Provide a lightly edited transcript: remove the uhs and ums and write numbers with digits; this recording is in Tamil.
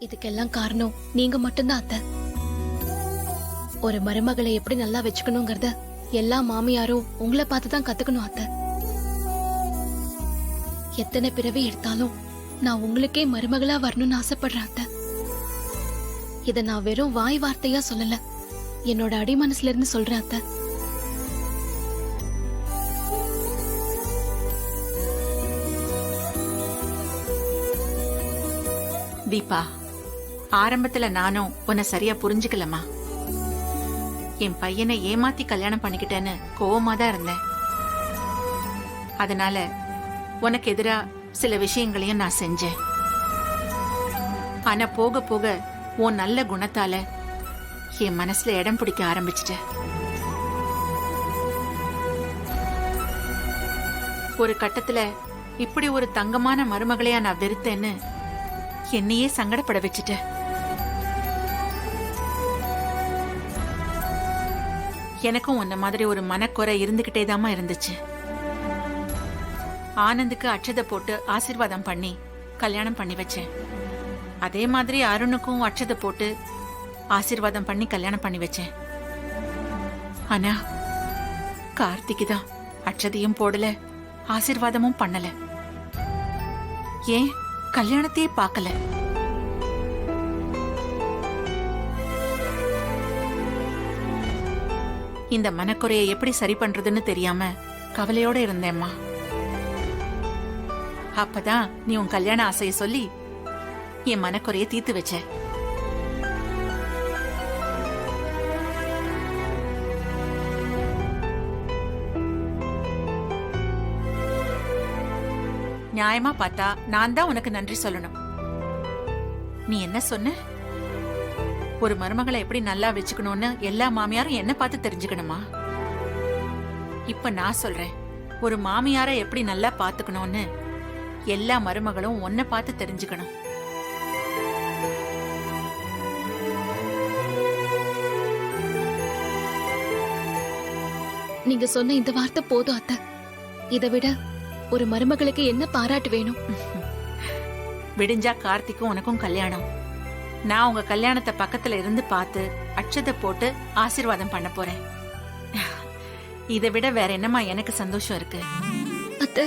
இதுக்கெல்லாம் காரணம் நீங்க மட்டும்தான் அத்தை. ஒரு மருமகளை எப்படி நல்லா வச்சுக்கணுங்கிறத எல்லா மாமியாரும் உங்களை பார்த்துதான் கத்துக்கணும் அத்தை. எத்தனை பிறவி எடுத்தாலும் நான் உங்களுக்கே மருமகளா வரணும்னு ஆசைப்படுறேன் அத்தை. இத நான் வெறும் வாய் வார்த்தையா சொல்லல, என்னோட அடிமனசுல இருந்து சொல்றேன் அத்தை. தீபா, ஆரம்பத்துல நானும் உன்னை சரியா புரிஞ்சுக்கலமா. என் பையனை ஏமாத்தி கல்யாணம் பண்ணிக்கிட்டேன்னு கோவமா தான் இருந்தேன். அதனால உனக்கு எதிரா சில விஷயங்களையும் நான் செஞ்சேன். ஆனா போக போக உன் நல்ல குணத்தால என் மனசுல இடம் பிடிக்க ஆரம்பிச்சிட்டேன். ஒரு கட்டத்துல இப்படி ஒரு தங்கமான மருமகளையா நான் வெறுத்தேன்னு என்னையே சங்கடப்பட வச்சுட்டேன். எனக்கும் உன்ன மாதிரி ஒரு மனக்குறை இருந்துகிட்டே தாமா இருந்துச்சு. ஆனந்துக்கு அட்சதை போட்டு ஆசீர்வாதம் பண்ணி கல்யாணம் பண்ணி வச்சேன். அதே மாதிரி அருணுக்கும் அட்சதை போட்டு ஆசீர்வாதம் பண்ணி கல்யாணம் பண்ணி வச்சேன். ஆனா கார்த்திக்கு தான் அட்சதையும் போடல, ஆசீர்வாதமும் பண்ணல. ஏன் கல்யாணத்தையே பார்க்கல? இந்த மனக்குறையை எப்படி சரி பண்றதுன்னு தெரியாம கவலையோட இருந்தேம்மா. அப்பதான் நீ உன் கல்யாண ஆசையை சொல்லி என் மனக்குறையை தீர்த்து வச்ச. நியாயமா பார்த்தா நான் தான் உனக்கு நன்றி சொல்லணும். நீ என்ன சொன்ன? ஒரு மருமகளை எப்படி நல்லா வச்சுக்கணும்னு எல்லா மாமியாரும் என்ன பார்த்து தெரிஞ்சுக்கணுமா? இப்ப நான் சொல்றேன், ஒரு மாமியார எப்படி நல்லா பாத்துக்கணும்னு எல்லா மருமகளும் உன்னை பார்த்து தெரிஞ்சுக்கணும். நீங்க சொன்ன இந்த வார்த்தை போதும் அத்தை. இதை விட ஒரு மருமகளுக்கு என்ன பாராட்டு வேணும்? விடிஞ்சா கார்த்திக்கும் உனக்கும் கல்யாணம். நான் உங்க கல்யாணத்தை பக்கத்துல இருந்து பார்த்து அட்சதை போட்டு ஆசீர்வாதம் பண்ண போறேன். இதை விட வேற என்னமா எனக்கு சந்தோஷம் இருக்கு? அத்தை